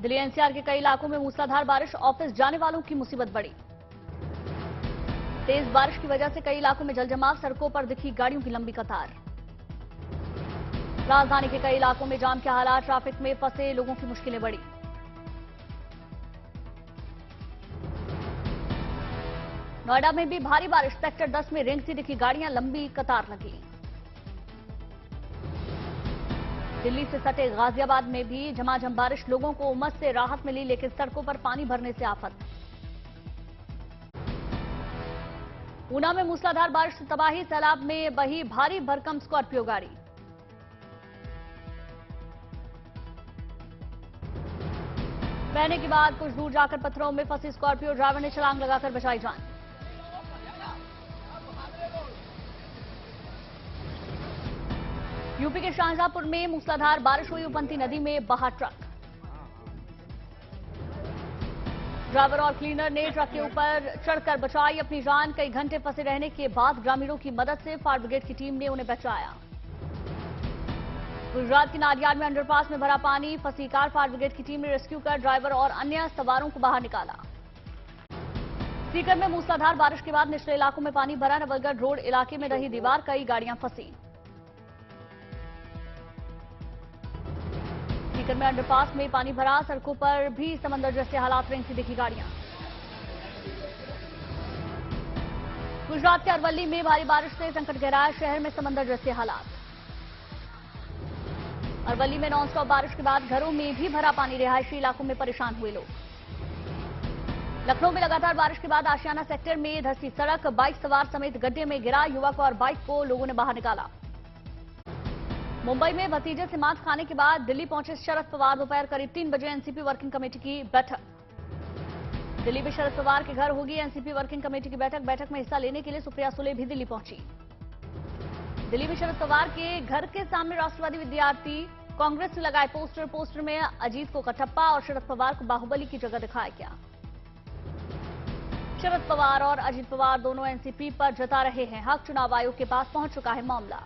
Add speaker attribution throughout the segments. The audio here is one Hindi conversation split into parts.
Speaker 1: दिल्ली एनसीआर के कई इलाकों में मूसलाधार बारिश, ऑफिस जाने वालों की मुसीबत बढ़ी। तेज बारिश की वजह से कई इलाकों में जलजमाव, सड़कों पर दिखी गाड़ियों की लंबी कतार। राजधानी के कई इलाकों में जाम के हालात, ट्रैफिक में फंसे लोगों की मुश्किलें बढ़ी। नोएडा में भी भारी बारिश, सेक्टर 10 में रेंगती दिखी गाड़ियां, लंबी कतार लगी। दिल्ली से सटे गाजियाबाद में भी झमाझम बारिश, लोगों को उमस से राहत मिली, लेकिन सड़कों पर पानी भरने से आफत। ऊना में मूसलाधार बारिश से तबाही, सैलाब में बही भारी भरकम स्कॉर्पियो गाड़ी। बहने के बाद कुछ दूर जाकर पत्थरों में फंसी स्कॉर्पियो, ड्राइवर ने छलांग लगाकर बचाई जान। यूपी के शाहजहांपुर में मूसलाधार बारिश हुई, उफनती नदी में बहा ट्रक। ड्राइवर और क्लीनर ने ट्रक के ऊपर चढ़कर बचाई अपनी जान। कई घंटे फंसे रहने के बाद ग्रामीणों की मदद से फायर ब्रिगेड की टीम ने उन्हें बचाया। गुजरात के नाडियाड में अंडरपास में भरा पानी, फंसी कार, फायर ब्रिगेड की टीम ने रेस्क्यू कर ड्राइवर और अन्य सवारों को बाहर निकाला। सीकर में मूसलाधार बारिश के बाद निचले इलाकों में पानी भरा, नवलगढ़ रोड इलाके में रही दीवार, कई गाड़ियां फंसी। सीकर में अंडरपास में पानी भरा, सड़कों पर भी समंदर जैसे हालात, रेंगती दिखी गाड़ियां। गुजरात के अरवली में भारी बारिश से संकट गहराया, शहर में समंदर जैसे हालात। अरवली में नॉनस्टॉप बारिश के बाद घरों में भी भरा पानी, रिहायशी इलाकों में परेशान हुए लोग। लखनऊ में लगातार बारिश के बाद आशियाना सेक्टर में धंसी सड़क, बाइक सवार समेत गड्ढे में गिरा युवक और बाइक को लोगों ने बाहर निकाला। मुंबई में भतीजे से मांस खाने के बाद दिल्ली पहुंचे शरद पवार, दोपहर करीब 3 बजे एनसीपी वर्किंग कमेटी की बैठक। दिल्ली में शरद पवार के घर होगी एनसीपी वर्किंग कमेटी की बैठक में हिस्सा लेने के लिए सुप्रिया सुले भी दिल्ली पहुंची। दिल्ली में शरद पवार के घर के सामने राष्ट्रवादी विद्यार्थी कांग्रेस ने लगाए पोस्टर में अजीत को कटप्पा और शरद पवार को बाहुबली की जगह दिखाया गया। शरद पवार और अजीत पवार दोनों एनसीपी पर जता रहे हैं हक, चुनाव आयोग के पास पहुंच चुका है मामला।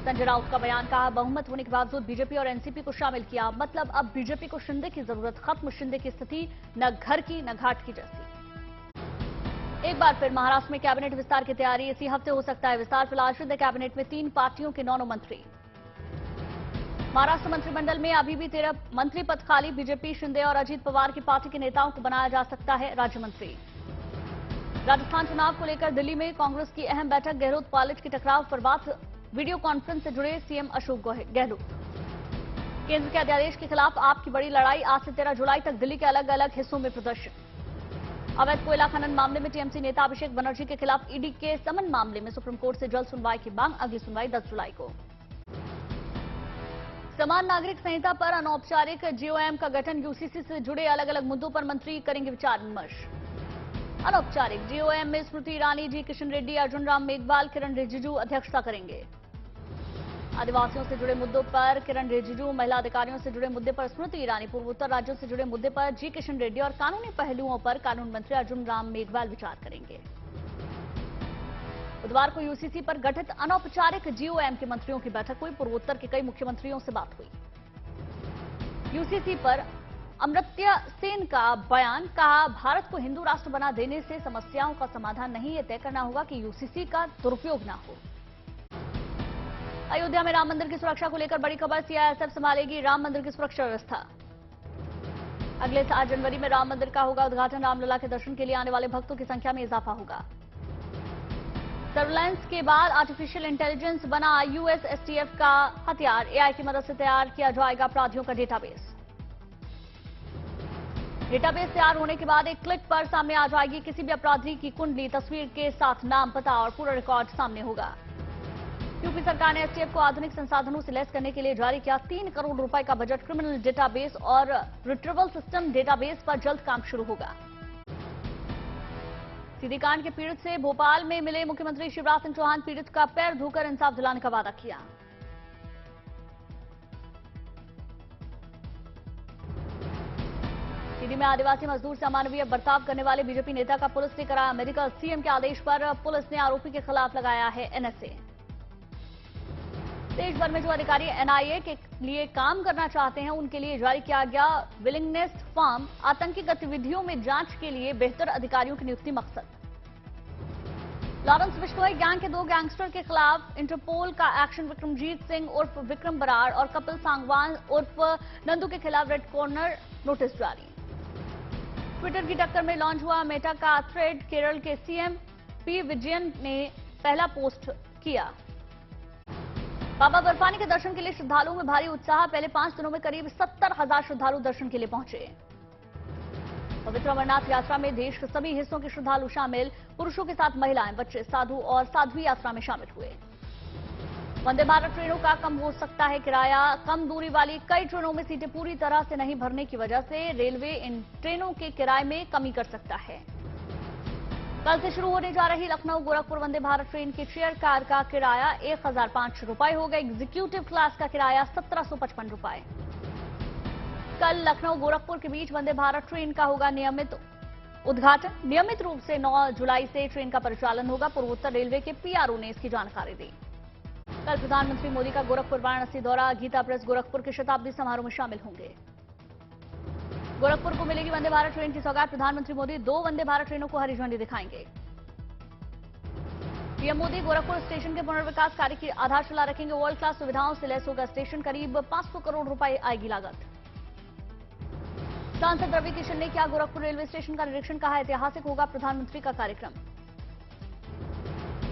Speaker 1: संजय राउत का बयान, कहा बहुमत होने के बावजूद बीजेपी और एनसीपी को शामिल किया, मतलब अब बीजेपी को शिंदे की जरूरत खत्म, शिंदे की स्थिति न घर की न घाट की जैसी। एक बार फिर महाराष्ट्र में कैबिनेट विस्तार की तैयारी, इसी हफ्ते हो सकता है विस्तार। फिलहाल शिंदे कैबिनेट में 3 पार्टियों के 9 मंत्री। महाराष्ट्र मंत्रिमंडल में अभी भी 13 मंत्री पद खाली, बीजेपी, शिंदे और अजीत पवार की पार्टी के नेताओं को बनाया जा सकता है राज्य मंत्री। राजस्थान चुनाव को लेकर दिल्ली में कांग्रेस की अहम बैठक, गहलोत पायलट की टकराव पर बात, वीडियो कॉन्फ्रेंस से जुड़े सीएम अशोक गहलोत। केंद्र के अध्यादेश के खिलाफ आपकी बड़ी लड़ाई, आज से 13 जुलाई तक दिल्ली के अलग अलग हिस्सों में प्रदर्शन। अवैध कोयला खनन मामले में टीएमसी नेता अभिषेक बनर्जी के खिलाफ ईडी के समन मामले में सुप्रीम कोर्ट से जल्द सुनवाई की मांग, अगली सुनवाई 10 जुलाई को। समान नागरिक संहिता पर अनौपचारिक जीओएम का गठन, यूसीसी से जुड़े अलग अलग मुद्दों पर मंत्री करेंगे विचार विमर्श। अनौपचारिक जीओएम में स्मृति ईरानी, जी किशन रेड्डी, अर्जुन राम मेघवाल, किरण रिजिजू अध्यक्षता करेंगे। आदिवासियों से जुड़े मुद्दों पर किरण रिजिजू, महिला अधिकारियों से जुड़े मुद्दे पर स्मृति ईरानी, पूर्वोत्तर राज्यों से जुड़े मुद्दे पर जी किशन रेड्डी और कानूनी पहलुओं पर कानून मंत्री अर्जुन राम मेघवाल विचार करेंगे। बुधवार को यूसीसी पर गठित अनौपचारिक जीओएम के मंत्रियों की बैठक हुई, पूर्वोत्तर के कई मुख्यमंत्रियों से बात हुई। यूसीसी पर अमर्त्य सेन का बयान, कहा भारत को हिंदू राष्ट्र बना देने से समस्याओं का समाधान नहीं, ये तय करना होगा कि यूसीसी का दुरुपयोग ना हो। अयोध्या में राम मंदिर की सुरक्षा को लेकर बड़ी खबर, सीआईएसएफ संभालेगी राम मंदिर की सुरक्षा व्यवस्था। अगले 7 जनवरी में राम मंदिर का होगा उद्घाटन, रामलला के दर्शन के लिए आने वाले भक्तों की संख्या में इजाफा होगा। सर्विलांस के बाद आर्टिफिशियल इंटेलिजेंस बना यूएसएसटीएफ का हथियार, एआई की मदद से तैयार किया जाएगा अपराधियों का डेटाबेस। डेटाबेस तैयार होने के बाद एक क्लिक पर सामने आ जाएगी किसी भी अपराधी की कुंडली, तस्वीर के साथ नाम, पता और पूरा रिकॉर्ड सामने होगा। यूपी सरकार ने एसटीएफ को आधुनिक संसाधनों से लैस करने के लिए जारी किया 3 करोड़ रुपए का बजट, क्रिमिनल डेटाबेस और रिट्रीवल सिस्टम डेटाबेस पर जल्द काम शुरू होगा। सीडी कांड के पीड़ित से भोपाल में मिले मुख्यमंत्री शिवराज सिंह चौहान, पीड़ित का पैर धोकर इंसाफ दिलाने का वादा किया। सीडी में आदिवासी मजदूर से अमानवीय बर्ताव करने वाले बीजेपी नेता का पुलिस ने कराया मेडिकल, सीएम के आदेश पर पुलिस ने आरोपी के खिलाफ लगाया है एनएसए। देश भर में जो अधिकारी एनआईए के लिए काम करना चाहते हैं उनके लिए जारी किया गया विलिंगनेस फॉर्म। आतंकी गतिविधियों में जांच के लिए बेहतर अधिकारियों की नियुक्ति मकसद। लॉरेंस बिश्नोई गैंग के 2 गैंगस्टर के खिलाफ इंटरपोल का एक्शन। विक्रमजीत सिंह उर्फ विक्रम बराड़ और कपिल सांगवान उर्फ नंदू के खिलाफ रेड कॉर्नर नोटिस जारी। ट्विटर की टक्कर में लॉन्च हुआ मेटा का थ्रेड। केरल के सीएम पी विजयन ने पहला पोस्ट किया। बाबा बर्फानी के दर्शन के लिए श्रद्धालुओं में भारी उत्साह। पहले 5 दिनों में करीब 70,000 श्रद्धालु दर्शन के लिए पहुंचे। पवित्र अमरनाथ यात्रा में देश के सभी हिस्सों के श्रद्धालु शामिल। पुरुषों के साथ महिलाएं, बच्चे, साधु और साध्वी यात्रा में शामिल हुए। वंदे भारत ट्रेनों का कम हो सकता है किराया। कम दूरी वाली कई ट्रेनों में सीटें पूरी तरह से नहीं भरने की वजह से रेलवे इन ट्रेनों के किराए में कमी कर सकता है। कल से शुरू होने जा रही लखनऊ गोरखपुर वंदे भारत ट्रेन की चेयर कार का किराया 1,500 रुपए होगा। एग्जीक्यूटिव क्लास का किराया 1,755 रुपए। कल लखनऊ गोरखपुर के बीच वंदे भारत ट्रेन का होगा नियमित उद्घाटन। नियमित रूप से 9 जुलाई से ट्रेन का परिचालन होगा। पूर्वोत्तर रेलवे के पीआरओ ने इसकी जानकारी दी। कल प्रधानमंत्री मोदी का गोरखपुर वाराणसी दौरा। गीता प्रेस गोरखपुर के शताब्दी समारोह में शामिल होंगे। गोरखपुर को मिलेगी वंदे भारत ट्रेन की सौगात। प्रधानमंत्री मोदी 2 वंदे भारत ट्रेनों को हरी झंडी दिखाएंगे। पीएम मोदी गोरखपुर स्टेशन के पुनर्विकास कार्य की आधारशिला रखेंगे। वर्ल्ड क्लास सुविधाओं से लैस होगा स्टेशन। करीब 500 करोड़ रुपए आएगी लागत। सांसद रवि किशन ने किया गोरखपुर रेलवे स्टेशन का निरीक्षण। कहा ऐतिहासिक होगा प्रधानमंत्री का कार्यक्रम।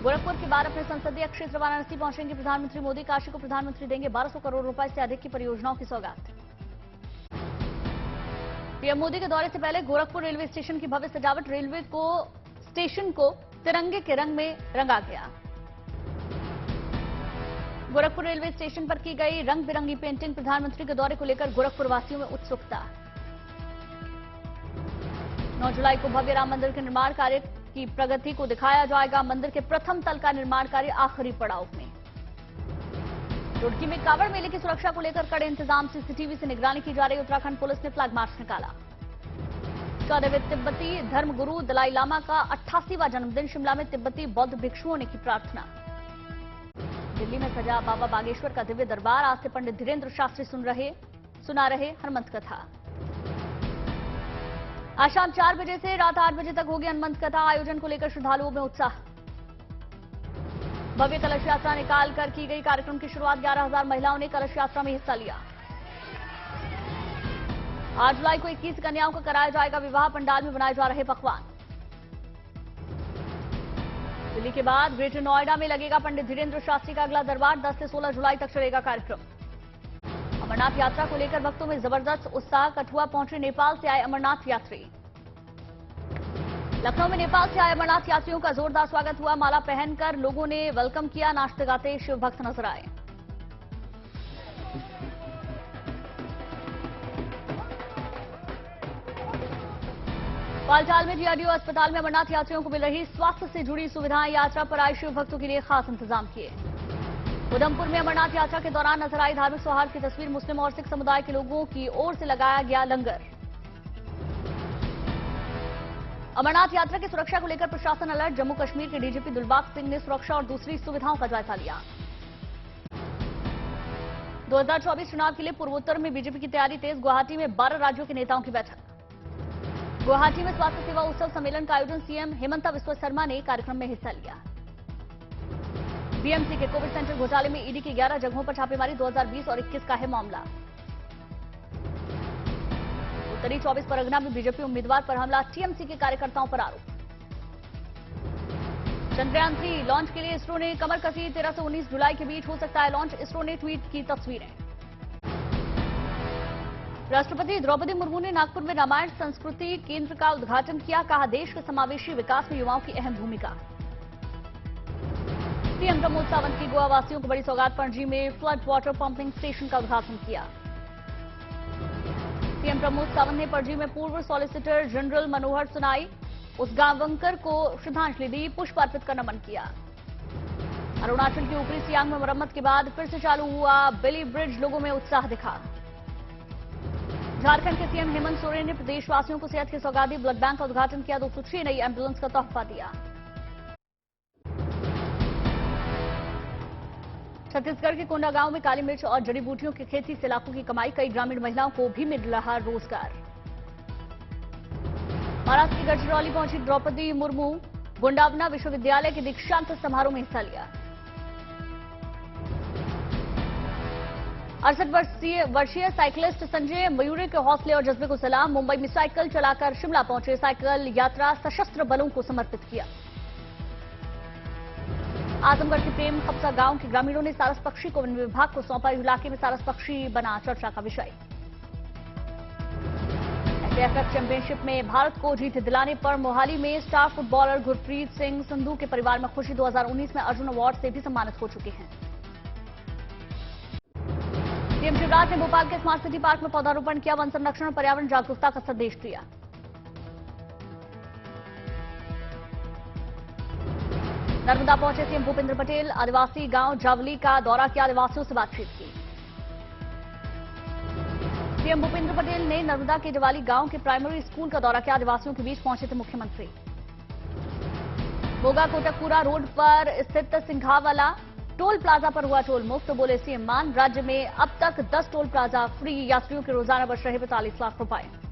Speaker 1: गोरखपुर के बाद अपने संसदीय क्षेत्र वाराणसी पहुंचेंगे प्रधानमंत्री मोदी। काशी को प्रधानमंत्री देंगे 1200 करोड़ रुपए से अधिक की परियोजनाओं की सौगात। पीएम मोदी के दौरे से पहले गोरखपुर रेलवे स्टेशन की भव्य सजावट। रेलवे को स्टेशन को तिरंगे के रंग में रंगा गया। गोरखपुर रेलवे स्टेशन पर की गई रंग बिरंगी पेंटिंग। प्रधानमंत्री के दौरे को लेकर गोरखपुर वासियों में उत्सुकता। 9 जुलाई को भव्य राम मंदिर के निर्माण कार्य की प्रगति को दिखाया जाएगा। मंदिर के प्रथम तल का निर्माण कार्य आखिरी पड़ाव में। रुड़की में कांवड़ मेले की सुरक्षा को लेकर कड़े इंतजाम। सीसीटीवी से निगरानी की जा रही। उत्तराखंड पुलिस ने फ्लैग मार्च निकाला। 14वें तिब्बती धर्मगुरु दलाई लामा का 88वां जन्मदिन। शिमला में तिब्बती बौद्ध भिक्षुओं ने की प्रार्थना। दिल्ली में सजा बाबा बागेश्वर का दिव्य दरबार। आज से पंडित धीरेन्द्र शास्त्री सुना रहे हनुमंत कथा। आज शाम 4 बजे से रात 8 बजे तक होगी हनुमंत कथा। आयोजन को लेकर श्रद्धालुओं में उत्साह। भव्य कलश यात्रा निकाल कर की गई। कार्यक्रम की शुरुआत 11,000 महिलाओं ने कलश यात्रा में हिस्सा लिया। 8 जुलाई को 21 कन्याओं का कराया जाएगा विवाह। पंडाल में बनाए जा रहे पकवान। दिल्ली के बाद ग्रेटर नोएडा में लगेगा पंडित धीरेन्द्र शास्त्री का अगला दरबार। 10 से 16 जुलाई तक चलेगा कार्यक्रम। अमरनाथ यात्रा को लेकर भक्तों में जबरदस्त उत्साह। कठुआ पहुंचे नेपाल से आए अमरनाथ यात्री। लखनऊ में नेपाल से आए अमरनाथ यात्रियों का जोरदार स्वागत हुआ। माला पहनकर लोगों ने वेलकम किया। नाचते गाते शिव भक्त नजर आए। बालटाल में डीआरडीओ अस्पताल में अमरनाथ यात्रियों को मिल रही स्वास्थ्य से जुड़ी सुविधाएं। यात्रा पर आए शिव भक्तों के लिए खास इंतजाम किए। उधमपुर में अमरनाथ यात्रा के दौरान नजर आई धार्मिक सौहार्द की तस्वीर। मुस्लिम और सिख समुदाय के लोगों की ओर से लगाया गया लंगर। अमरनाथ यात्रा की सुरक्षा को लेकर प्रशासन अलर्ट। जम्मू कश्मीर के डीजीपी दिलबाग सिंह ने सुरक्षा और दूसरी सुविधाओं का जायजा लिया। 2024 चुनाव के लिए पूर्वोत्तर में बीजेपी की तैयारी तेज। गुवाहाटी में 12 राज्यों के नेताओं की बैठक। गुवाहाटी में स्वास्थ्य सेवा उत्सव सम्मेलन का आयोजन। सीएम हेमंता बिस्वा शर्मा ने कार्यक्रम में हिस्सा लिया। बीएमसी के कोविड सेंटर घोटाले में ईडी की 11 जगहों पर छापेमारी। 2020 और 21 का है मामला। उत्तरी 24 परगना में बीजेपी उम्मीदवार पर हमला। टीएमसी के कार्यकर्ताओं पर आरोप। चंद्रयान 3 लॉन्च के लिए इसरो ने कमर कसी। 13 से 19 जुलाई के बीच हो सकता है लॉन्च। इसरो ने ट्वीट की तस्वीरें। राष्ट्रपति द्रौपदी मुर्मू ने नागपुर में रामायण संस्कृति केंद्र का उद्घाटन किया। कहा देश के समावेशी विकास में युवाओं की अहम भूमिका। सीएम प्रमोद सावंत की गोवा वासियों को बड़ी सौगात। पणजी में फ्लड वाटर पंपिंग स्टेशन का उद्घाटन किया। सीएम प्रमोद सावंत ने पणजी में पूर्व सॉलिसिटर जनरल मनोहर सुनाई उस गांवकर को श्रद्धांजलि दी। पुष्प अर्पित कर नमन किया। अरुणाचल की ऊपरी सियांग में मरम्मत के बाद फिर से चालू हुआ बेली ब्रिज। लोगों में उत्साह दिखा। झारखंड के सीएम हेमंत सोरेन ने प्रदेशवासियों को सेहत की सौगात दी। ब्लड बैंक का उद्घाटन किया। 206 नई एम्बुलेंस का तोहफा दिया। छत्तीसगढ़ के कोंडागांव में काली मिर्च और जड़ी बूटियों की खेती से लाखों की कमाई, कई ग्रामीण महिलाओं को भी मिल रहा रोजगार। महाराष्ट्र की गढ़चिरौली पहुंची द्रौपदी मुर्मू, गुंडावना विश्वविद्यालय के दीक्षांत समारोह में हिस्सा लिया। 68 वर्षीय साइकिलिस्ट संजय मयूरे के हौसले और जज्बे को सलाम, मुंबई में साइकिल चलाकर शिमला पहुंचे, साइकिल यात्रा सशस्त्र बलों को समर्पित किया। आजमगढ़ के प्रेम खपसा गांव के ग्रामीणों ने सारस पक्षी को वन विभाग को सौंपा, इलाके में सारस पक्षी बना चर्चा का विषय। एफएफ चैंपियनशिप में भारत को जीत दिलाने पर मोहाली में स्टार फुटबॉलर गुरप्रीत सिंह संधू के परिवार में खुशी, 2019 में अर्जुन अवार्ड से भी सम्मानित हो चुके हैं। सीएम शिवराज ने भोपाल के स्मार्ट सिटी पार्क में पौधारोपण किया, वन संरक्षण और पर्यावरण जागरूकता का संदेश दिया। नर्मदा पहुंचे सीएम भूपेंद्र पटेल, आदिवासी गांव जावली का दौरा किया, आदिवासियों से बातचीत की। सीएम भूपेंद्र पटेल ने नर्मदा के जवाली गांव के प्राइमरी स्कूल का दौरा किया, आदिवासियों के बीच पहुंचे थे मुख्यमंत्री। मोगा कोटकपुरा रोड पर स्थित सिंघावाला टोल प्लाजा पर हुआ टोल मुक्त, बोले सीएम मान, राज्य में अब तक 10 टोल प्लाजा फ्री, यात्रियों के रोजाना बच रहे 45 लाख रुपए।